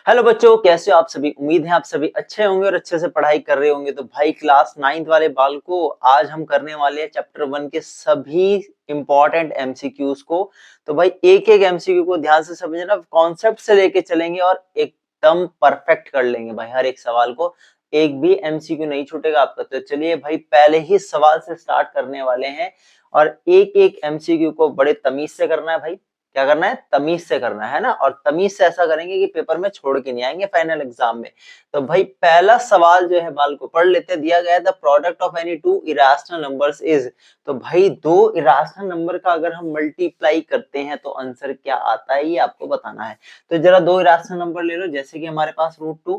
Hello बच्चों, कैसे हो आप सभी। उम्मीद है आप सभी अच्छे होंगे और अच्छे से पढ़ाई कर रहे होंगे। तो भाई क्लास 9th वाले बाल को आज हम करने वाले हैं चैप्टर 1 के सभी इंपॉर्टेंट एमसीक्यूज को। तो भाई एक एक एमसीक्यू को ध्यान से समझना, कॉन्सेप्ट से लेके चलेंगे और एकदम परफेक्ट कर लेंगे भाई हर एक सवाल को। एक भी एमसीक्यू नहीं छूटेगा आपका। तो चलिए भाई पहले ही सवाल से स्टार्ट करने वाले हैं और एक एक एमसीक्यू को बड़े तमीज से करना है भाई। क्या करना है? तमीज से करना है ना। और तमीज से ऐसा करेंगे कि पेपर में छोड़ के नहीं आएंगे फाइनल एग्जाम में। तो भाई पहला सवाल जो है बाल को पढ़ लेते हैं। दिया गया है the product of any two irrational numbers is. तो भाई दो इरेशनल नंबर का अगर हम मल्टीप्लाई करते हैं तो आंसर क्या आता है ये आपको बताना है। तो जरा दो इरेशनल नंबर ले लो, जैसे कि हमारे पास √2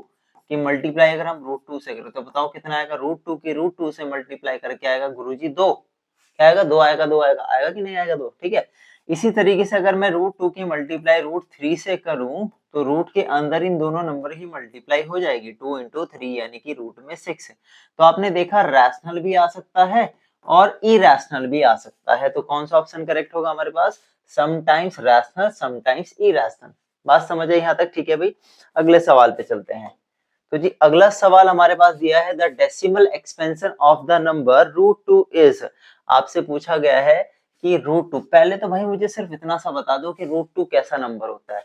की मल्टीप्लाई अगर हम √2 से करें तो बताओ कितना आएगा। √2 की √2 से मल्टीप्लाई करके आएगा गुरुजी 2। क्या आएगा? 2 आएगा। 2 आएगा, आएगा कि नहीं आएगा? 2। ठीक है। इसी तरीके से अगर मैं √2 की मल्टीप्लाई √3 से करूं तो रूट के अंदर इन दोनों नंबर की मल्टीप्लाई हो जाएगी। 2 इंटू 3 यानी कि रूट में 6 है। तो आपने देखा रैशनल भी आ सकता है और इरेशनल भी आ सकता है। तो कौन सा ऑप्शन करेक्ट होगा हमारे पास? Sometimes rational sometimes irrational. बात समझ आई यहाँ तक? ठीक है भाई, अगले सवाल पे चलते हैं। तो जी अगला सवाल हमारे पास दिया है the decimal expansion of the number √2 is. आपसे पूछा गया है कि √2। पहले तो भाई मुझे सिर्फ इतना सा बता दो कि √2 कैसा नंबर होता है।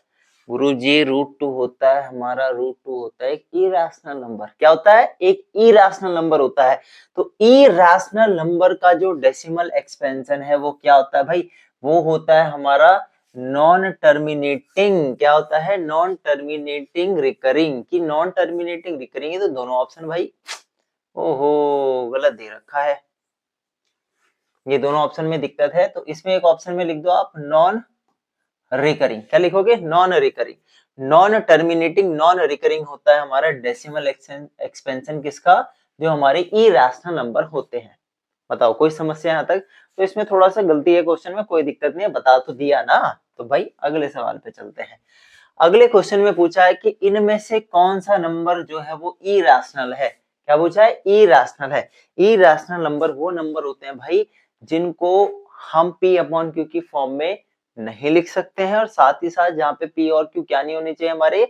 गुरुजी √2 होता है हमारा, √2 होता है एक इरेशनल नंबर। क्या होता है? एक इरेशनल नंबर होता है। तो इरेशनल नंबर का जो डेसिमल एक्सपेंशन है वो क्या होता है भाई? वो होता है हमारा नॉन टर्मिनेटिंग। क्या होता है? Non terminating recurring. की नॉन टर्मिनेटिंग रिकरिंग, ये तो दोनों ऑप्शन भाई ओहो गलत दे रखा है। ये दोनों ऑप्शन में दिक्कत है, तो इसमें एक ऑप्शन में लिख दो आप नॉन रिकरिंग। क्या लिखोगे? Non recurring. Non terminating non recurring होता है हमारा डेसिमल एक्सपेंशन किसका? जो हमारे इरेशनल नंबर होते हैं। बताओ कोई समस्या यहाँ तक? तो इसमें थोड़ा सा गलती है क्वेश्चन में, कोई दिक्कत नहीं है, बता तो दिया ना। तो भाई अगले सवाल पे चलते हैं। अगले क्वेश्चन में पूछा है कि इनमें से कौन सा नंबर जो है वो इरेशनल है। क्या पूछा है? इरेशनल है। इरेशनल नंबर वो नंबर होते हैं भाई जिनको हम p अपॉन क्यू की फॉर्म में नहीं लिख सकते हैं, और साथ ही साथ जहाँ पे p और q क्या नहीं होने चाहिए हमारे?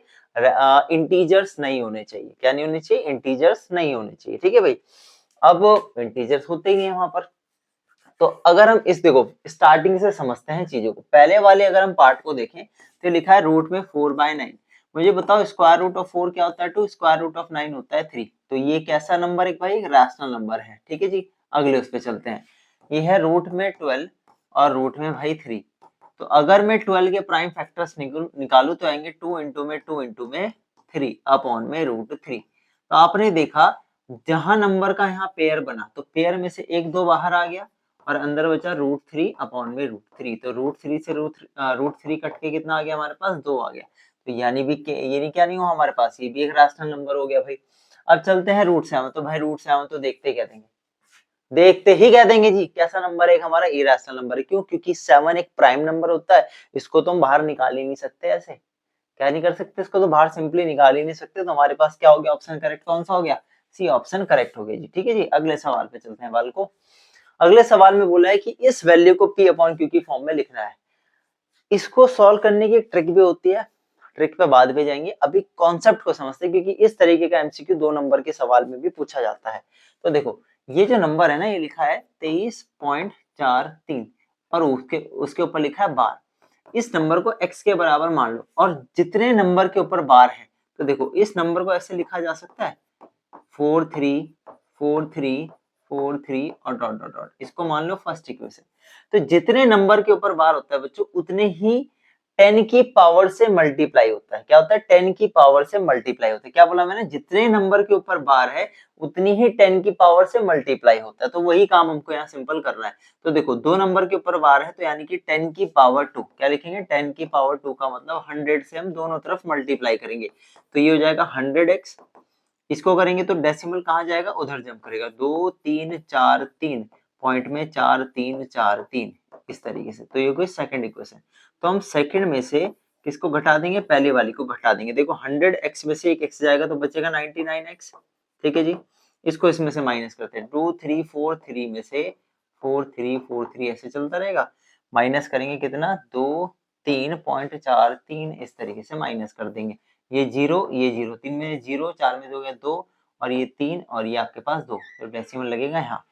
इंटीजर्स नहीं होने चाहिए। क्या नहीं होने चाहिए? इंटीजर्स नहीं होने चाहिए। ठीक है भाई। अब इंटीजर्स होते ही नहीं है वहां पर। तो अगर हम इस देखो स्टार्टिंग से समझते हैं चीजों को। पहले वाले अगर हम पार्ट को देखें तो लिखा है रूट में 4/9। मुझे बताओ स्क्वायर रूट ऑफ 4 क्या होता है? 2। स्क्वायर रूट ऑफ 9 होता है 3। तो ये कैसा नंबर? एक भाई एक रैशनल नंबर है। ठीक है जी। अगले उस पे चलते हैं। ये है रूट में 12 और रूट में भाई 3। तो अगर मैं 12 के प्राइम फैक्टर्स निकालू तो आएंगे 2 इंटू में 3 अपॉन में √3। तो आपने देखा जहां नंबर का यहाँ पेयर बना तो पेयर में से 1 2 बाहर आ गया और अंदर बचा √3 अपॉन में √3। तो √3 से √3 कट के कितना आ गया हमारे पास? 2 आ गया। तो यानी भी ये नहीं क्या नहीं हुआ हमारे पास, ये भी एक रैशनल नंबर हो गया भाई। अब चलते हैं √7। तो भाई √7 तो देखते क्या देंगे? देखते ही कह देंगे जी कैसा नंबर है? एक हमारा इरेशनल नंबर है। क्यों? क्योंकि 7 एक प्राइम नंबर होता है। इसको तो हम बाहर निकाल ही नहीं सकते ऐसे। क्या नहीं कर सकते? इसको तो बाहर सिंपली निकाल ही नहीं सकते। तो हमारे पास क्या हो गया? ऑप्शन करेक्ट कौन सा हो गया? सी ऑप्शन करेक्ट हो गया जी। ठीक है जी। अगले सवाल पे चलते हैं बाल को। अगले सवाल में बोला है कि इस वैल्यू को p अपॉन क्यू की फॉर्म में लिखना है। इसको सॉल्व करने की एक ट्रिक भी होती है, ट्रिक पे बाद में जाएंगे। अभी कॉन्सेप्ट को समझते हैं क्योंकि इस तरीके का एमसीक्यू 2 नंबर के सवाल में भी पूछा जाता है। तो देखो ये जो नंबर है ना, ये लिखा है 23.43 और उसके उसके ऊपर लिखा है बार। इस नंबर को x के बराबर मान लो और जितने नंबर के ऊपर बार है, तो देखो इस नंबर को ऐसे लिखा जा सकता है 4 3 4 3 4 3 और डॉट डॉट डॉट। इसको मान लो फर्स्ट इक्वेशन। तो जितने नंबर के ऊपर बार होता है बच्चों उतने ही 10 की पावर से मल्टीप्लाई होता है। क्या होता है? 10 की पावर से मल्टीप्लाई होता है। क्या बोला मैंने? जितने नंबर के ऊपर बार है उतनी ही 10 की पावर से मल्टीप्लाई होता है। तो वही काम हमको यहाँ सिंपल करना है। तो देखो 2 नंबर के ऊपर बार है तो यानी कि 10 की पावर 2। क्या लिखेंगे? 10 की पावर 2 का मतलब 100 से हम दोनों तरफ मल्टीप्लाई करेंगे। तो ये हो जाएगा 100x। इसको करेंगे तो डेसिमल कहाँ जाएगा? उधर जंप करेगा। 2 3 4 3 पॉइंट में 4 3 4 3 इस तरीके से। तो ये कोई सेकंड इक्वेशन। तो हम सेकंड में से किसको घटा देंगे? पहले वाली को घटा देंगे। देखो 100x में से एक x जाएगा तो बचेगा 99x। ठीक है जी। इसको इसमें से माइनस करते हैं। 2 3 4 3 में से 4 3 4 3 ऐसे चलता रहेगा। माइनस करेंगे कितना? 2 3.43 इस तरीके से माइनस कर देंगे। ये 0, ये 0, 3 में 0, 4 में 2 गया 2, और ये 3 और ये आपके पास 2, तो डेसिमल लगेगा यहाँ,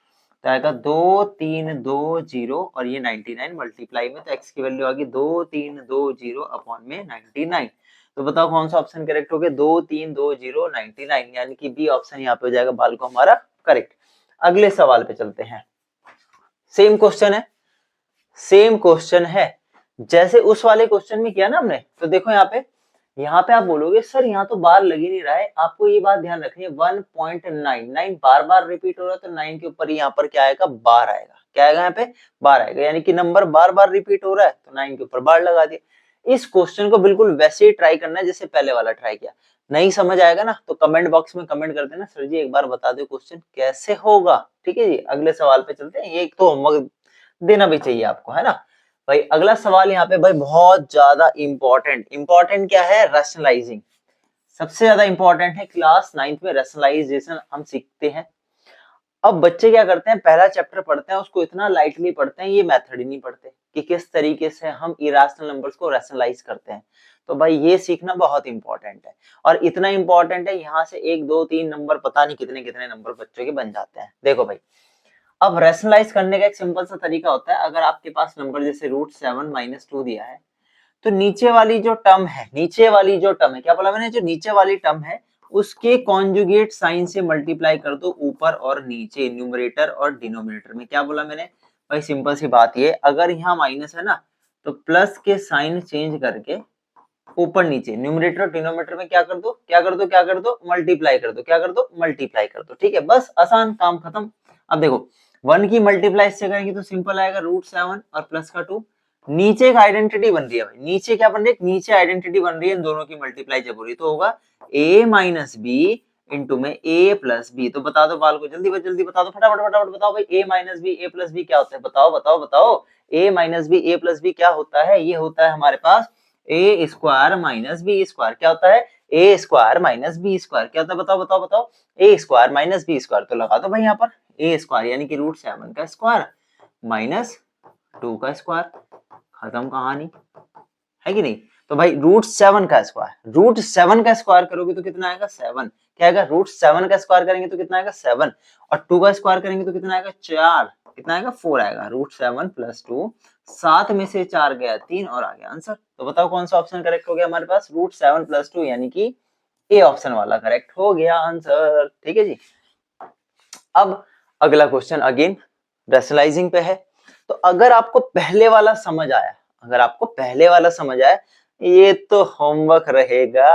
तो आएगा 2 3 2 0 और ये 99 मल्टीप्लाई में, तो x की वैल्यू आ गई 2 3 2 0 अपॉन में 99। तो बताओ कौन सा ऑप्शन करेक्ट हो गया, 2 3 2 0 99, यानी कि बी ऑप्शन यहाँ पे हो जाएगा बाल को हमारा करेक्ट। अगले सवाल पे चलते हैं। सेम क्वेश्चन है, सेम क्वेश्चन है जैसे उस वाले क्वेश्चन में किया ना हमने। तो देखो यहाँ पे आप बोलोगे सर यहाँ तो बार लग ही नहीं रहा है। आपको ये बात ध्यान रखनी है 1.99 बार बार रिपीट हो रहा है, तो 9 के ऊपर यहाँ पर क्या आएगा, बार आएगा। क्या आएगा यहाँ पे, बार आएगा, यानी कि नंबर बार बार रिपीट हो रहा है तो 9 के ऊपर बार लगा दिया। इस क्वेश्चन को बिल्कुल वैसे ही ट्राई करना है जैसे पहले वाला ट्राई किया। नहीं समझ आएगा ना तो कमेंट बॉक्स में कमेंट कर देना, सर जी एक बार बता दो क्वेश्चन कैसे होगा। ठीक है जी, अगले सवाल पे चलते हैं। ये एक तो होमवर्क देना भी चाहिए आपको, है ना भाई। अगला सवाल यहाँ पे भाई बहुत ज्यादा इंपॉर्टेंट क्या है, रैशनलाइजिंग। सबसे ज्यादा इंपॉर्टेंट है क्लास 9th में रैशनलाइजेशन हम सीखते हैं। अब बच्चे क्या करते हैं, पहला चैप्टर पढ़ते हैं उसको इतना लाइटली पढ़ते हैं, ये मेथड ही नहीं पढ़ते कि किस तरीके से हम इरेशनल नंबर्स को रैशनलाइज करते हैं। तो भाई ये सीखना बहुत इंपॉर्टेंट है, और इतना इंपॉर्टेंट है यहाँ से 1 2 3 नंबर पता नहीं कितने कितने नंबर बच्चों के बन जाते हैं। देखो भाई, अब रैशनलाइज करने का एक सिंपल सा तरीका होता है। अगर आपके पास नंबर जैसे √7 - 2 दिया है, तो नीचे वाली जो टर्म है, क्या बोला मैंने, जो नीचे वाली टर्म है उसके कॉन्जुगेट साइन से मल्टीप्लाई कर दो ऊपर और नीचे, न्यूमरेटर और डिनोमिनेटर में। क्या बोला मैंने भाई, सिंपल सी बात ये, अगर यहाँ माइनस है ना तो प्लस के साइन चेंज करके ऊपर नीचे न्यूमरेटर और डिनोमिनेटर में क्या कर दो, मल्टीप्लाई कर दो, मल्टीप्लाई कर दो। ठीक है, बस आसान, काम खत्म। अब देखो 1 की मल्टीप्लाई इससे करेंगे तो सिंपल आएगा √7 और प्लस का 2। नीचे एक आइडेंटिटी बन रही है भाई, नीचे क्या बन रही है, नीचे आइडेंटिटी बन रही है, इन दोनों की मल्टीप्लाई जब हो रही है तो होगा a - b इंटू में a+b। तो बता दो बाल को, जल्दी बता दो, फटाफट बताओ भाई, a - b क्या होता है, बताओ a - b a+b क्या होता है। ये होता है हमारे पास a² - b²। क्या होता है, a² - b²। क्या होता है, बताओ a² - b²। तो लगा दो भाई यहाँ पर a² यानी कि √7 का स्क्वायर माइनस 2 का स्क्वायर, खत्म कहानी, है कि नहीं। तो भाई √7 का स्क्वायर करोगे तो कितना आएगा, 7। क्या आएगा, √7 का स्क्वायर करेंगे तो कितना आएगा, 7, और 2 का स्क्वायर करेंगे तो कितना आएगा, 4, कितना आएगा, 4 आएगा। √7 + 2, 7 में से 4 गया 3 और आ गया आंसर। तो बताओ कौन सा ऑप्शन करेक्ट हो गया हमारे पास, √7 + 2 यानी कि ए ऑप्शन वाला करेक्ट हो गया आंसर। ठीक है जी। अब अगला क्वेश्चन अगेन रैशनलाइजिंग पे है। तो अगर आपको पहले वाला समझ आया, ये तो होमवर्क रहेगा।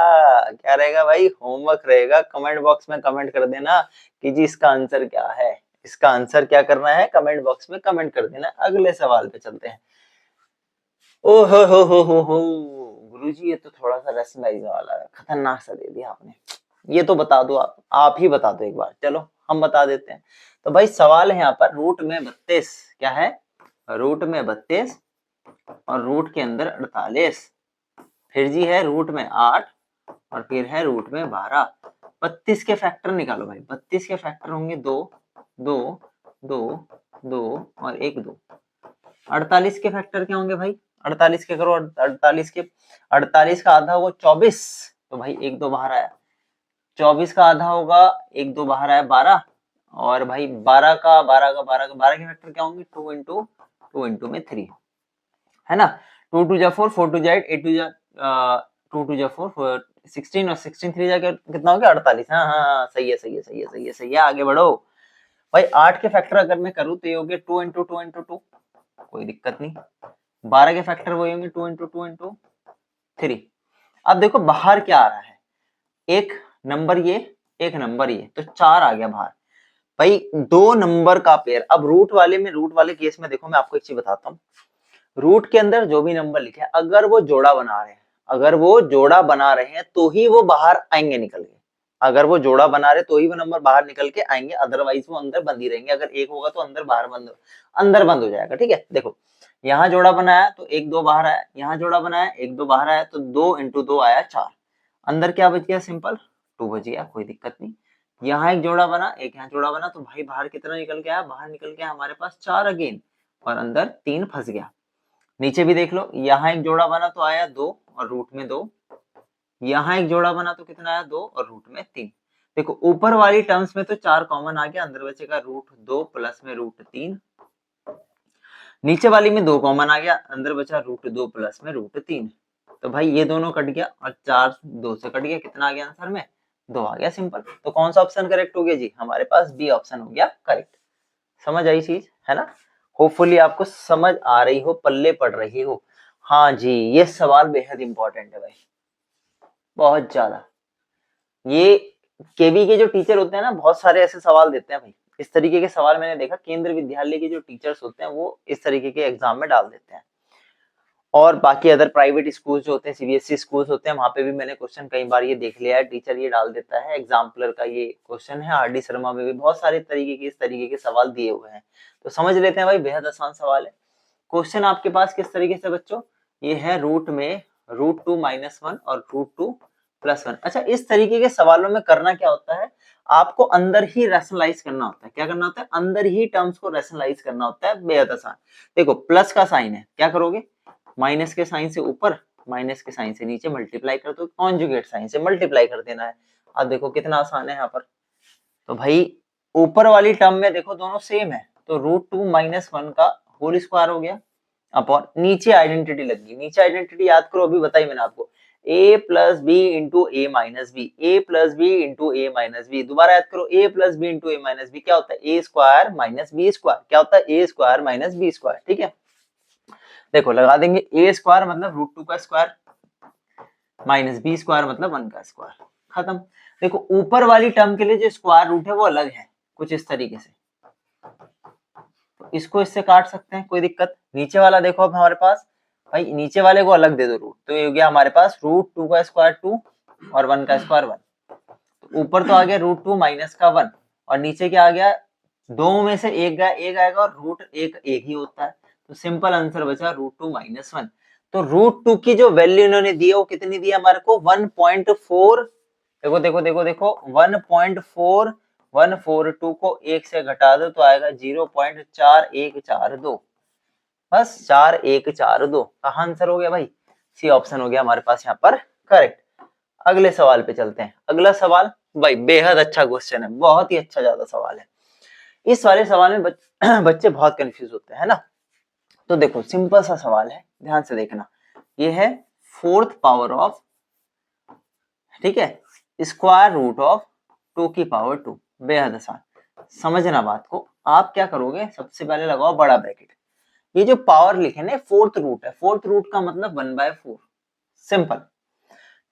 क्या रहेगा भाई, होमवर्क रहेगा। कमेंट बॉक्स में कमेंट कर देना कि जी इसका आंसर क्या है, इसका आंसर क्या करना है, कमेंट बॉक्स में कमेंट कर देना। अगले सवाल पे चलते हैं। ओ हो गुरुजी, ये तो थोड़ा सा रैशनलाइज वाला है, खतरनाक सा दे दिया आपने। ये तो बता दो, आप ही बता दो एक बार, चलो हम बता देते हैं। तो भाई सवाल है यहाँ पर रूट में 32, क्या है, रूट में 32 और रूट के अंदर 48, फिर जी है रूट में 8 और फिर है रूट में 12। 32 के फैक्टर निकालो भाई, 32 के फैक्टर होंगे 2 2 2 2 और 1 2। 48 के फैक्टर क्या होंगे भाई, 48 के करो, 48 का आधा होगा 24, तो भाई 1 2 बाहर आया। 24 का आधा होगा 1 2 बाहर आया 12, और भाई 12 के फैक्टर क्या होंगे, 2 इंटू 2 इंटू में 3, है ना। 2 2 जा 4, 4 2 जा 8, 8 2 जा 2 2 जा 4, 16 और 16 3 जा कितना हो गया 48। हाँ, सही है, आगे बढ़ो भाई। 8 के फैक्टर अगर मैं करूँ तो ये हो गया 2 इंटू 2 इंटू 2, कोई दिक्कत नहीं। 12 के फैक्टर वही होंगे 2 इंटू 2 इंटू 3। अब देखो बाहर क्या आ रहा है, एक नंबर ये, एक नंबर ये, तो 4 आ गया बाहर भाई, 2 नंबर का पेयर। अब रूट वाले केस में देखो, मैं आपको एक चीज बताता हूँ। रूट के अंदर जो भी नंबर लिखे हैं, अगर वो जोड़ा बना रहे हैं तो ही वो बाहर आएंगे निकल के। अगर वो जोड़ा बना रहे तो ही वो नंबर बाहर निकल के आएंगे, अदरवाइज वो अंदर बंद ही रहेंगे। अगर एक होगा तो अंदर बंद हो जाएगा। ठीक है, देखो यहाँ जोड़ा बनाया तो 1 2 बाहर आया, यहाँ जोड़ा बनाया 1 2 बाहर आया, तो 2 इंटू 2 आया 4, अंदर क्या बच गया, सिंपल 2 बच गया, कोई दिक्कत नहीं। यहाँ एक जोड़ा बना, एक यहाँ जोड़ा बना, तो भाई बाहर कितना निकल के आया, बाहर निकल के हमारे पास 4 अगेन, और अंदर 3 फंस गया। नीचे भी देख लो, यहाँ एक जोड़ा बना तो आया 2 और रूट में 2, यहाँ एक जोड़ा बना तो कितना आया 2 और रूट में 3। देखो ऊपर वाली टर्म्स में तो 4 कॉमन आ गया, अंदर बचेगा √2 प्लस में √3। नीचे वाली में 2 कॉमन आ गया, अंदर बचा √2 प्लस में √3। तो भाई ये दोनों कट गया और 4 2 से कट गया, कितना आ गया आंसर में 2 आ गया, सिंपल। तो कौन सा ऑप्शन करेक्ट हो गया जी, हमारे पास बी ऑप्शन हो गया करेक्ट। समझ आई चीज है ना, होपफुली आपको समझ आ रही हो, पल्ले पड़ रही हो। हाँ जी, ये सवाल बेहद इंपॉर्टेंट है भाई, बहुत ज्यादा। ये केवी के जो टीचर होते हैं ना, बहुत सारे ऐसे सवाल देते हैं भाई। इस तरीके के सवाल मैंने देखा केंद्र विद्यालय के जो टीचर्स होते हैं वो इस तरीके के एग्जाम में डाल देते हैं। और बाकी अदर प्राइवेट स्कूल जो होते हैं, सीबीएसई स्कूल्स होते हैं, वहां पे भी मैंने क्वेश्चन कई बार ये देख लिया है, टीचर ये डाल देता है। एग्जाम्पलर का ये क्वेश्चन है, आरडी शर्मा में भी बहुत सारे तरीके के इस तरीके के सवाल दिए हुए हैं। तो समझ लेते हैं भाई, बेहद आसान सवाल है। क्वेश्चन आपके पास किस तरीके से बच्चों, ये है रूट में √2 - 1 और √2 + 1। अच्छा, इस तरीके के सवालों में करना क्या होता है, आपको अंदर ही रैशनलाइज करना होता है। क्या करना होता है, अंदर ही टर्म्स को रैशनलाइज करना होता है, बेहद आसान। देखो प्लस का साइन है, क्या करोगे, माइनस के साइन से ऊपर, माइनस के साइन से नीचे मल्टीप्लाई कर दो, कॉन्जुगेट साइन से मल्टीप्लाई कर देना है। अब देखो कितना आसान है यहाँ पर। तो भाई ऊपर वाली टर्म में देखो दोनों सेम है, तो √2 - 1 का होल स्क्वायर हो गया अपॉन, नीचे आइडेंटिटी लग गई। नीचे आइडेंटिटी याद करो, अभी बताई मैंने आपको, a plus B into A minus B, A plus B into A minus B. दोबारा याद करो, a plus B into A minus B क्या होता है, A square minus B square. क्या होता है, A square minus B square. ठीक है, देखो लगा देंगे, ए स्क्वायर मतलब √2 का स्क्वायर माइनस बी स्क्वायर मतलब 1 का स्क्वायर, खत्म। देखो ऊपर वाली टर्म के लिए जो स्क्वायर रूट है वो अलग है, कुछ इस तरीके से, तो इसको इससे काट सकते हैं, कोई दिक्कत। नीचे वाला देखो अब हमारे पास, भाई नीचे वाले को अलग दे दो रूट, तो ये हो गया हमारे पास √2 का स्क्वायर 2 और 1 का स्क्वायर 1। तो ऊपर तो आ गया √2 माइनस का 1, और नीचे क्या आ गया, दो में से एक गया, एक आएगा, और रूट एक ही होता है, तो सिंपल आंसर बचा √2 - 1। तो √2 की जो वैल्यू इन्होंने दी है वो कितनी दी है हमारे को, 1.4। देखो देखो देखो देखो 1.4142 को 1 से घटा दो तो आएगा 0.4142, बस 4142 कहाँ आंसर हो गया भाई, सी ऑप्शन हो गया हमारे पास यहाँ पर करेक्ट। अगले सवाल पे चलते हैं। अगला सवाल भाई बेहद अच्छा क्वेश्चन है, बहुत ही अच्छा ज्यादा सवाल है। इस वाले सवाल में बच्चे बहुत कंफ्यूज होते हैं ना। तो देखो सिंपल सा सवाल है, ध्यान से देखना। ये है 4th पावर ऑफ, ठीक है, स्क्वायर रूट ऑफ 2 की पावर 2, बेहद आसान। समझना बात को, आप क्या करोगे, सबसे पहले लगाओ बड़ा ब्रैकेट। ये जो पावर लिखे ना 4th रूट है, 4th रूट का मतलब 1/4, सिंपल।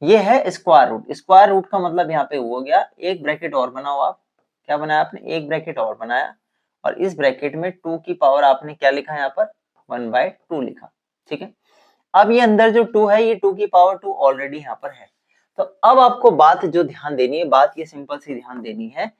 ये है स्क्वायर रूट, स्क्वायर रूट का मतलब यहाँ पे हो गया, एक ब्रैकेट और बनाओ आप। क्या बनाया आपने, एक ब्रैकेट और बनाया, और इस ब्रैकेट में 2 की पावर आपने क्या लिखा यहाँ पर, 1/2 लिखा। ठीक है, अब ये अंदर जो 2 है, ये 2 की पावर 2 ऑलरेडी यहाँ पर है। तो अब आपको बात जो ध्यान देनी है, बात ये सिंपल सी ध्यान देनी है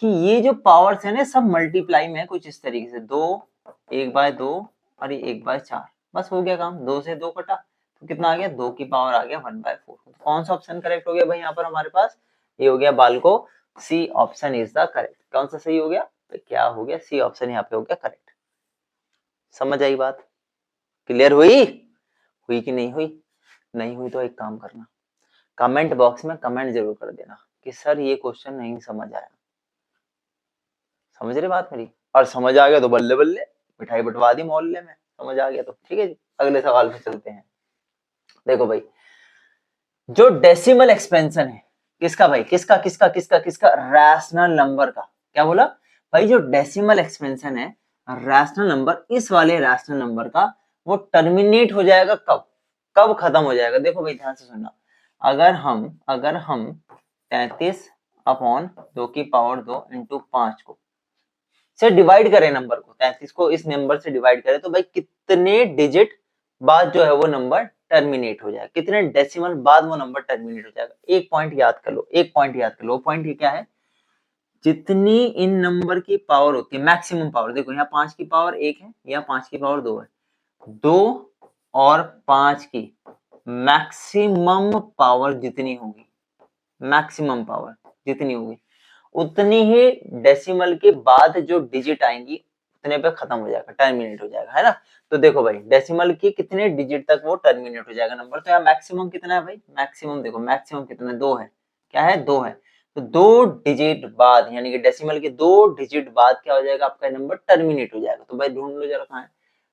कि ये जो पावर्स है ना सब मल्टीप्लाई में है, कुछ इस तरीके से 2, 1/2 और ये 1/4, बस हो गया काम, 2 से 2 कटा, तो कितना आ गया, 2 की पावर आ गया 1/4। तो कौन सा ऑप्शन करेक्ट हो गया भाई यहाँ पर हमारे पास, ये हो गया बालको, C option is the correct. कौन सा सही हो गया, तो क्या हो गया, सी ऑप्शन यहाँ पे हो गया करेक्ट। समझ आई बात, क्लियर हुई, हुई कि नहीं हुई, नहीं हुई तो एक काम करना, कमेंट बॉक्स में कमेंट जरूर कर देना कि सर ये क्वेश्चन नहीं समझ आया। समझ रहे बात मेरी, और समझ आ गया तो बल्ले बल्ले, मिठाई बंटवा दी मोहल्ले में, समझ आ गया तो ठीक है जी। अगले सवाल पे चलते हैं। देखो भाई, जो डेसिमल एक्सपेंशन है किसका भाई, किसका किसका किसका किसका, रैशनल नंबर का। क्या बोला भाई, जो डेसिमल एक्सपेंशन है रैशनल नंबर, इस वाले रैशनल नंबर का वो टर्मिनेट हो जाएगा कब, कब खत्म हो जाएगा। देखो भाई ध्यान से सुनना, अगर हम 33/2 की पावर 2 इंटू 5 को से डिवाइड करें, नंबर को 33 को इस नंबर से डिवाइड करें, तो भाई कितने डिजिट बाद जो है वो नंबर टर्मिनेट हो जाएगा, कितने डेसिमल बाद वो नंबर टर्मिनेट हो जाएगा। एक पॉइंट याद कर लो, एक पॉइंट याद कर लो, पॉइंट ये क्या है, जितनी इन नंबर की पावर होती है मैक्सिमम पावर, देखो यहाँ 5 की पावर 1 है, यहाँ 5 की पावर 2 है, 2 और 5 की मैक्सिमम पावर जितनी होगी, मैक्सिमम पावर जितनी होगी, उतनी ही डेसिमल के बाद जो डिजिट आएंगी उतने पे खत्म हो जाएगा, टर्मिनेट हो जाएगा, है ना। तो देखो भाई डेसिमल की कितने डिजिट तक वो टर्मिनेट हो जाएगा नंबर। तो यहाँ मैक्सिमम कितना है भाई, मैक्सिमम देखो मैक्सिमम कितना है, 2 है। क्या है, 2 है। तो 2 डिजिट बाद यानी कि डेसिमल के 2 डिजिट बाद क्या हो जाएगा, आपका नंबर टर्मिनेट हो जाएगा। तो भाई ढूंढ लो जरा कहाँ है,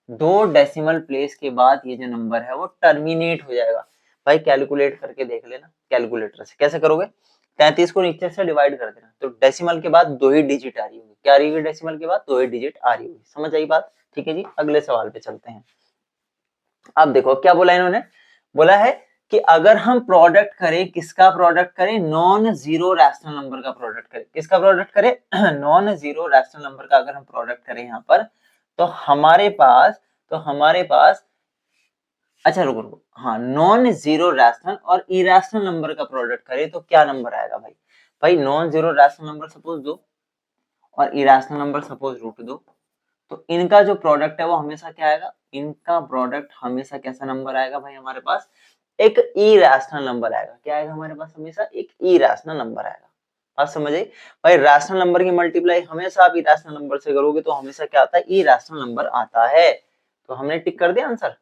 2 डेसिमल प्लेस के बाद ये जो नंबर है वो टर्मिनेट हो जाएगा। भाई कैलकुलेट करके देख लेना, कैलकुलेटर से कैसे करोगे, 33 को नीचे से डिवाइड कर देना, तो डेसिमल के बाद 2 ही डिजिट आ रही होगी। क्या आ रही होगी, डेसिमल के बाद 2 ही डिजिट आ रही होगी। समझ आई बात, ठीक है जी। अगले सवाल पे चलते हैं। अब देखो क्या बोला इन्होंने, बोला है कि अगर हम प्रोडक्ट करें, किसका प्रोडक्ट करें, नॉन जीरो रैशनल नंबर का प्रोडक्ट करें। किसका प्रोडक्ट करें, नॉन जीरो रैशनल नंबर का अगर हम प्रोडक्ट करें यहाँ पर, तो हमारे पास अच्छा रुको रुको, हाँ, नॉन जीरो रैशनल और इरेशनल नंबर का प्रोडक्ट करें तो क्या नंबर आएगा भाई। भाई non zero rational number suppose 2 और इरेशनल नंबर सपोज √2, तो इनका जो प्रोडक्ट है वो हमेशा क्या आएगा, इनका प्रोडक्ट हमेशा कैसा नंबर आएगा भाई, हमारे पास एक इरेशनल नंबर आएगा। क्या आएगा हमारे पास, हमेशा एक इरेशनल नंबर आएगा। बात समझ आई। भाई रैशनल नंबर की मल्टीप्लाई हमेशा आप इरेशनल नंबर से करोगे तो हमेशा क्या आता है, इरेशनल नंबर आता है। तो हमने टिक कर दिया आंसर,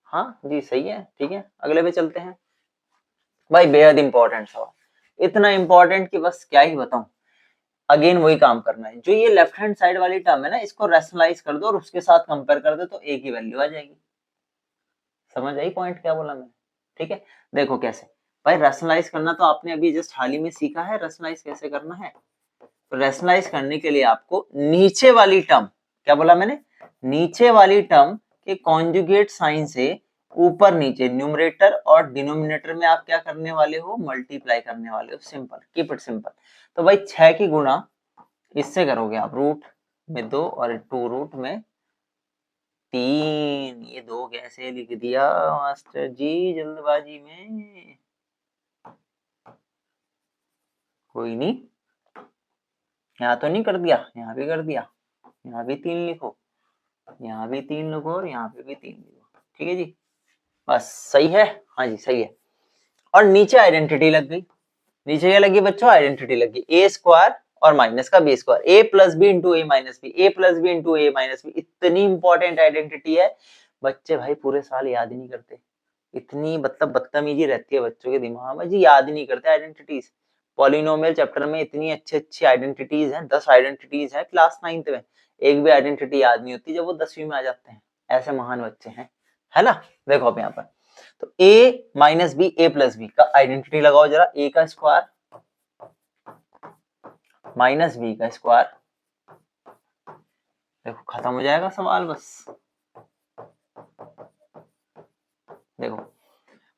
हाँ जी सही है, ठीक है। अगले पे चलते हैं। भाई बेहद इंपॉर्टेंट सवाल, इतना इंपॉर्टेंट कि बस क्या ही बताऊं। अगेन वही काम करना है, जो ये लेफ्ट हैंड साइड वाली टर्म है ना, इसको रैशनलाइज कर दो और उसके साथ कंपेयर कर दो तो एक ही वैल्यू आ जाएगी। समझ आई पॉइंट क्या बोला मैंने, ठीक है। देखो कैसे, भाई रैशनलाइज करना तो आपने अभी जस्ट हाल ही में सीखा है, रैशनलाइज कैसे करना है। तो रैशनलाइज करने के लिए आपको नीचे वाली टर्म, क्या बोला मैंने, नीचे वाली टर्म के कॉन्जुगेट साइन से ऊपर नीचे न्यूमरेटर और डिनोमिनेटर में आप क्या करने वाले हो, मल्टीप्लाई करने वाले हो। Simple, keep it simple. तो भाई 6 की गुणा इससे करोगे आप, रूट में 2 और 2 रूट में 3। ये 2 कैसे लिख दिया मास्टर जी जल्दबाजी में, कोई नहीं, यहाँ तो नहीं कर दिया, यहाँ भी कर दिया, यहाँ भी 3 लिखो, यहाँ भी 3 लिखो और यहाँ पे भी 3 लिखो, ठीक है जी। बस सही है, हाँ जी सही है। और नीचे आइडेंटिटी लग गई, नीचे क्या लगी बच्चों, आइडेंटिटी लगी, ए स्क्वायर और माइनस का B square, A plus B into A minus B, A plus B into A minus B. इतनी इंपॉर्टेंट आइडेंटिटी है, बच्चे भाई पूरे साल याद ही नहीं करते। इतनी मतलब बदतमीजी रहती है बच्चों के दिमाग में जी, याद ही नहीं करते आइडेंटिटीज। पॉलिनोमियल चैप्टर में इतनी अच्छी अच्छी आइडेंटिटीज हैं, 10 आइडेंटिटीज हैं क्लास 9th में, एक भी आइडेंटिटी याद नहीं होती जब वो 10वीं में आ जाते हैं। ऐसे महान बच्चे हैं, है ना। देखो अब यहाँ पर तो a minus B, A plus B का आइडेंटिटी लगाओ जरा, a का स्क्वायर माइनस बी का स्क्वायर, देखो खत्म हो जाएगा सवाल बस। देखो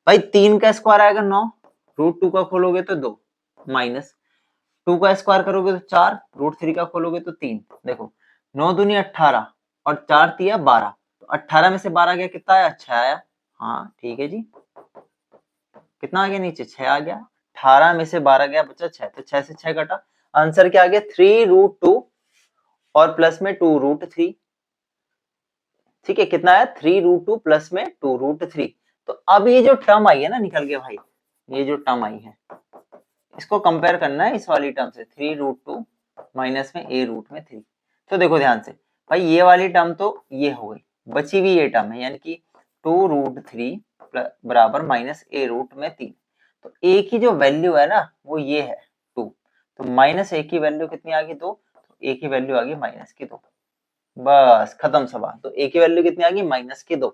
भाई 3 का स्क्वायर आएगा 9, √2 का खोलोगे तो 2, माइनस 2 का स्क्वायर करोगे तो 4, √3 का खोलोगे तो 3। देखो 9 दूनी 18 और 4 तिया 12, तो 18 में से 12 गया कितना आया, 6 आया। हाँ ठीक है जी, कितना आ गया नीचे, 6 आ गया। 18 में से 12 गया बचा 6, तो 6 से 6 कटा, आंसर क्या आ गया, 3√2 और प्लस में 2√3। ठीक है, कितना आया, 3√2 प्लस में 2√3। तो अब ये जो टर्म आई है ना निकल के भाई, ये जो टर्म आई है इसको कंपेयर करना है इस वाली टर्म से, 3√2 माइनस में a रूट में 3। तो देखो ध्यान से भाई, ये वाली टर्म तो ये हो गई, बची हुई ये टर्म है यानी कि 2√3 बराबर माइनस a रूट में 3। तो a की जो वैल्यू है ना वो ये है 2, तो माइनस a की वैल्यू कितनी आ गई 2, तो a की वैल्यू आ गई माइनस की 2। बस खत्म सवाल। तो a की वैल्यू कितनी आ गई, माइनस की 2।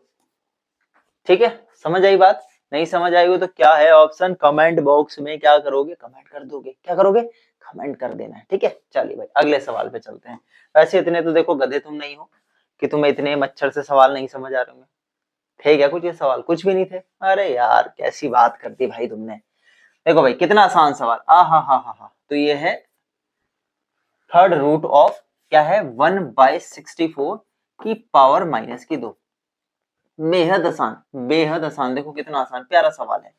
ठीक है, समझ आई बात। नहीं समझ आई हो तो क्या है ऑप्शन, कमेंट बॉक्स में क्या करोगे, कमेंट कर दोगे, क्या करोगे, कमेंट कर देना है। ठीक है, चलिए भाई अगले सवाल पे चलते हैं। वैसे इतने तो देखो गधे तुम नहीं हो कि तुम्हें इतने मच्छर से सवाल नहीं समझ आ रहे होंगे। थे क्या कुछ ये सवाल, कुछ भी नहीं थे। अरे यार कैसी बात कर दी भाई तुमने। देखो भाई कितना आसान सवाल, आ हा। तो ये है थर्ड रूट ऑफ क्या है, 1/64 की पावर माइनस की 2। बेहद आसान, बेहद आसान। देखो कितना आसान प्यारा सवाल है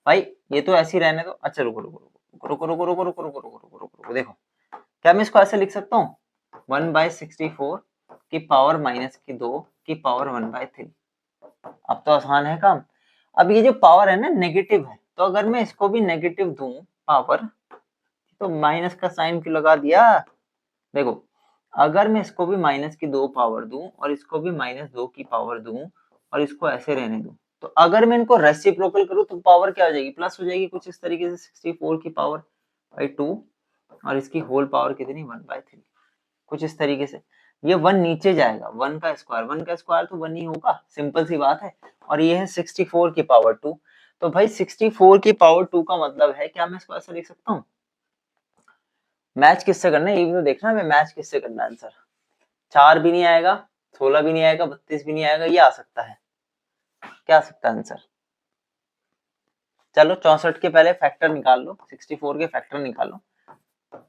भाई। ये तो ऐसे ही रहने दो। अच्छा रुको रुको रुको रुको रुको रुको रुको रुको रुको रुको रुको रुको, देखो क्या मैं इसको ऐसे लिख सकता हूँ, 1/64 की पावर माइनस की 2 की पावर 1/3। अब तो आसान है काम। अब ये जो पावर है ना नेगेटिव है, तो अगर मैं इसको भी नेगेटिव दूं पावर, तो माइनस का साइन क्यों लगा दिया। देखो अगर मैं इसको भी माइनस की 2 पावर दूं और इसको भी -2 की पावर दूं और इसको ऐसे रहने दूं, तो अगर मैं इनको रेसिप्रोकल करूं तो पावर क्या हो जाएगी, प्लस हो जाएगी कुछ इस तरीके से 64 की पावर बाई 2 और इसकी होल पावर कितनी 1/3 कुछ इस तरीके से। ये 1 नीचे जाएगा, 1 का स्क्वायर तो 1 ही होगा, सिंपल सी बात है। और ये है 64 की पावर 2। तो भाई 64 की पावर 2 का मतलब है क्या, मैं इसको ऐसा लिख सकता हूँ, मैच किससे करना है ये भी तो देखना है, मैच किससे करना है आंसर। 4 भी नहीं आएगा, 16 भी नहीं आएगा, 32 भी नहीं आएगा, ये आ सकता है, क्या आ सकता है आंसर। चलो 64 के पहले फैक्टर निकाल लो, 64 के फैक्टर निकालो,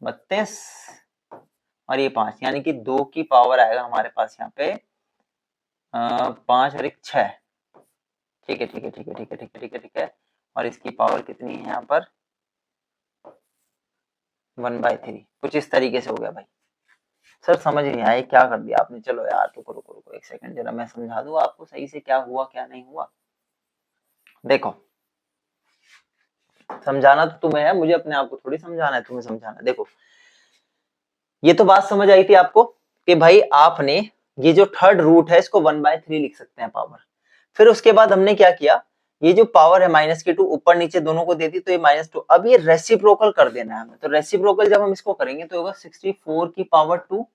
32 और ये 5, यानी कि 2 की पावर आएगा हमारे पास यहाँ पे 5 और 1 6। ठीक है ठीक है ठीक है ठीक है ठीक है ठीक है ठीक है। और इसकी पावर कितनी है यहाँ पर 1/3, कुछ इस तरीके से हो गया भाई। सर समझ नहीं आया क्या कर दिया आपने, चलो यार रुको रुको रुको एक सेकंड, जरा मैं समझा दूं आपको सही से क्या हुआ क्या नहीं हुआ। देखो समझाना तो तुम्हें है, मुझे अपने आप को थोड़ी समझाना है, तुम्हें समझाना है। देखो ये तो बात समझ आई थी आपको कि भाई आपने ये जो थर्ड रूट है इसको 1/3 लिख सकते हैं पावर। फिर उसके बाद हमने क्या किया, ये जो पावर है -2 ऊपर नीचे दोनों को दे दी, तो ये -2, अब ये रेसिप्रोकल कर देना है हमें। तो रेसिप्रोकल जब हम इसको करेंगे तो होगा 64 की पावर 2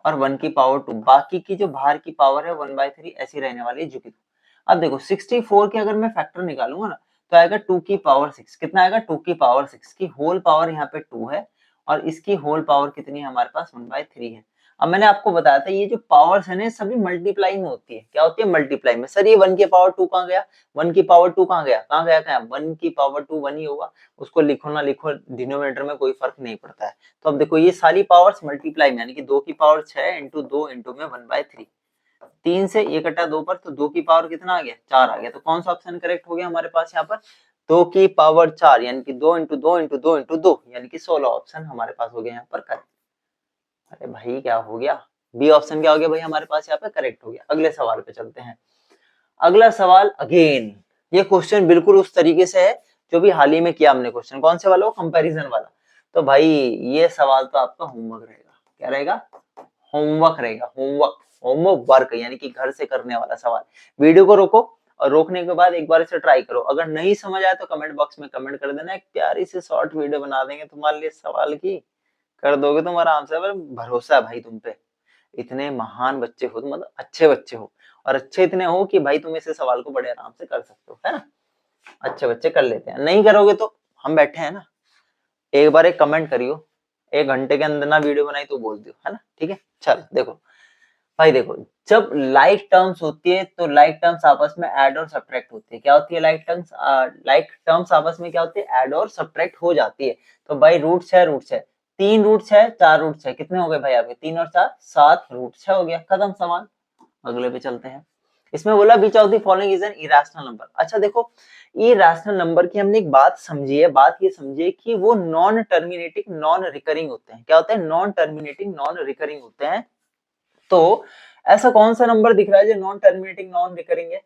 और 1 की पावर 2, बाकी की जो बाहर की पावर है 1/3 ऐसी रहने वाली है झुकी। अब देखो 64 के अगर मैं फैक्टर निकालूंगा ना तो आएगा 2 की पावर 6, कितना आएगा 2 की पावर 6 की होल पावर यहाँ पे 2 है और इसकी होल पावर कितनी है हमारे पास 1/3 है। अब मैंने आपको बताया था ये जो पावर्स है ना सभी मल्टीप्लाई में होती है, क्या होती है मल्टीप्लाई में। सर ये 1 की पावर 2 कहाँ गया, 1 की पावर 2 कहाँ गया, कहाँ गया, कहाँ 1 की पावर 2 1 ही होगा, उसको लिखो ना लिखो डिनोमिनेटर में कोई फर्क नहीं पड़ता है। तो अब देखो ये सारी पावर्स मल्टीप्लाई में, यानी कि 2 की पावर 6 इंटू 2 इंटू में 1/3, 3 से 1 कटा 2 पर, तो 2 की पावर कितना आ गया 4 आ गया। तो कौन सा ऑप्शन करेक्ट हो गया हमारे पास यहाँ पर 2 की पावर 4, यानी कि 2 इंटू 2 इंटू 2 इंटू 2, यानी कि 16 ऑप्शन हमारे पास हो गया यहाँ पर करेक्ट। अरे भाई क्या हो गया, बी ऑप्शन क्या हो गया भाई हमारे पास यहाँ पे करेक्ट हो गया। अगले सवाल पे चलते हैं। अगला सवाल अगेन ये क्वेश्चन बिल्कुल उस तरीके से है जो भी हाल ही में किया हमने क्वेश्चन, कौन से वाला, कंपैरिजन वाला। तो भाई ये सवाल तो आपका होमवर्क रहेगा, क्या रहेगा, होमवर्क रहेगा, होमवर्क होमवर्क यानी कि घर से करने वाला सवाल। वीडियो को रोको और रोकने के बाद एक बार इसे ट्राई करो, अगर नहीं समझ आए तो कमेंट बॉक्स में कमेंट कर देना, एक प्यारी सी शॉर्ट वीडियो बना देंगे तुम्हारे लिए सवाल की, कर दोगे तुम आराम से। भरोसा है भाई तुम पे, इतने महान बच्चे हो, मतलब अच्छे बच्चे हो, और अच्छे इतने हो कि भाई तुम इसे सवाल को बड़े आराम से कर सकते हो, है ना। अच्छे बच्चे कर लेते हैं, नहीं करोगे तो हम बैठे हैं ना, एक बार एक कमेंट करियो, 1 घंटे के अंदर ना वीडियो बनाई तो बोल दियो, है ना, ठीक है। चलो देखो भाई, देखो जब लाइक टर्म्स होती है तो लाइक टर्म्स आपस में ऐड और सब्ट्रैक्ट होती है। क्या होती है लाइक टर्म्स आपस में क्या होती है, ऐड और सब्ट्रैक्ट हो जाती है। तो भाई रूट्स है, 3 रूट्स है, 4 रूट्स है, कितने हो गए भाई आपके 3 और 4 7 रूट्स है, हो गया खत्म सवाल। अगले पे चलते हैं। इसमें बोला which of the following is an irrational number. अच्छा देखो इरेशनल नंबर की हमने एक बात समझी है, बात ये समझिए कि वो नॉन टर्मिनेटिंग नॉन रिकरिंग होते हैं। क्या होते हैं, नॉन टर्मिनेटिंग नॉन रिकरिंग होते हैं। तो ऐसा कौन सा नंबर दिख रहा है जो नॉन टर्मिनेटिंग नॉन रिकरिंग है।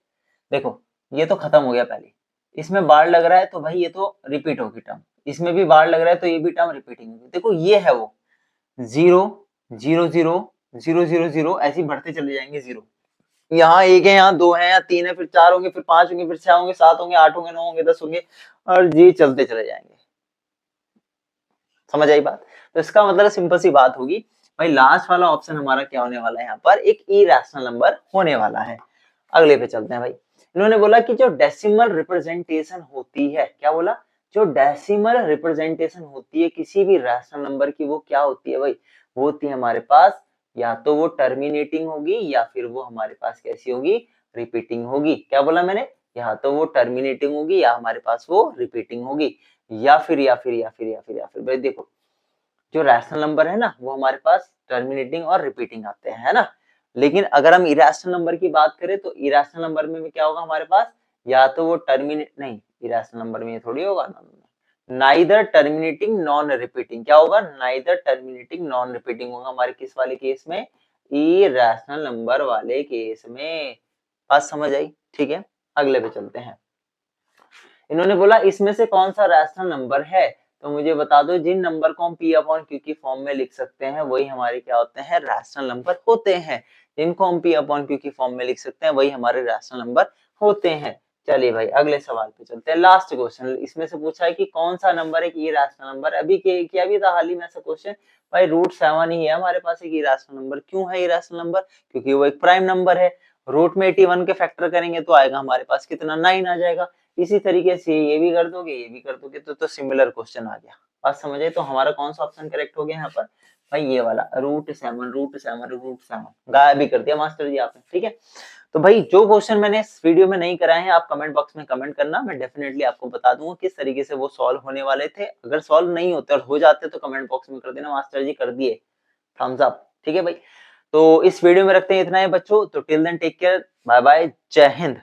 देखो ये तो खत्म हो गया पहले, इसमें बार लग रहा है तो भाई ये तो रिपीट होगी टर्म, इसमें भी बार लग रहा है तो ये भी टर्म रिपीटिंग होगी। देखो ये है वो 0 0 0 0 0 0 ऐसे बढ़ते चले जाएंगे जीरो, यहाँ 1 है, यहाँ 2 है, यहाँ 3 है, फिर 4 होंगे, फिर 5 होंगे, फिर 6 होंगे, 7 होंगे, 8 होंगे, 9 होंगे, 10 होंगे, और जी चलते चले जाएंगे। समझ आई बात। तो इसका मतलब सिंपल सी बात होगी भाई, लास्ट वाला ऑप्शन हमारा क्या होने वाला है, यहाँ पर एक इरेशनल नंबर होने वाला है। अगले पे चलते हैं भाई। इन्होंने बोला कि जो डेसिमल रिप्रेजेंटेशन होती है, क्या बोला, जो डेसिमल रिप्रेजेंटेशन होती है किसी भी रैशनल नंबर की, वो क्या होती है भाई, वो होती है हमारे पास या तो वो टर्मिनेटिंग होगी या फिर वो हमारे पास कैसी होगी, रिपीटिंग होगी। क्या बोला मैंने, या तो वो टर्मिनेटिंग होगी या हमारे पास वो रिपीटिंग होगी, या फिर भाई देखो जो रैशनल नंबर है ना वो हमारे पास टर्मिनेटिंग और रिपीटिंग आते हैं, है ना। लेकिन अगर हम इरेशनल नंबर की बात करें तो इरेशनल नंबर में भी क्या होगा हमारे पास, या तो वो टर्मिनेट नहीं, इरेशनल नंबर में ये थोड़ी होगा, नाइदर टर्मिनेटिंग नॉन रिपीटिंग। क्या होगा, नाइदर टर्मिनेटिंग नॉन रिपीटिंग होगा हमारे किस वाले केस में, इरेशनल नंबर वाले केस में। बात समझ आई, ठीक है। अगले पे चलते हैं। इन्होंने बोला इसमें से कौन सा रैशनल नंबर है तो मुझे बता दो जिन नंबर को हम p अपॉन q की फॉर्म में लिख सकते हैं वही हमारे क्या होते हैं, रैशनल नंबर होते हैं। जिनको हम p अपॉन q की फॉर्म में लिख सकते हैं वही हमारे रैशनल नंबर होते हैं। चलिए भाई अगले सवाल पे चलते हैं। लास्ट क्वेश्चन इसमें से पूछा है कि कौन सा नंबर एक इरेशनल नंबर, अभी किया भी था हाल ही में ऐसा क्वेश्चन। भाई √7 ही है हमारे पास एक इरेशनल नंबर। क्यों है इरेशनल नंबर? क्योंकि वो एक प्राइम नंबर है। रूट में 81 के फैक्टर करेंगे तो आएगा हमारे पास कितना, 9 आ जाएगा। इसी तरीके से ये भी कर दोगे, ये भी कर दोगे तो सिमिलर क्वेश्चन आ गया। बात समझे? तो हमारा कौन सा ऑप्शन करेक्ट हो गया यहाँ पर? भाई ये वाला √7 गायब भी कर दिया मास्टर जी आपने। ठीक है, तो भाई जो क्वेश्चन मैंने इस वीडियो में नहीं कराए हैं आप कमेंट बॉक्स में कमेंट करना, मैं डेफिनेटली आपको बता दूंगा किस तरीके से वो सॉल्व होने वाले थे। अगर सॉल्व नहीं होते और हो जाते तो कमेंट बॉक्स में कर देना मास्टर जी कर दिए, थम्स अप। ठीक है भाई, तो इस वीडियो में रखते हैं इतना ही बच्चों। तो till then take care, bye bye, जय हिंद।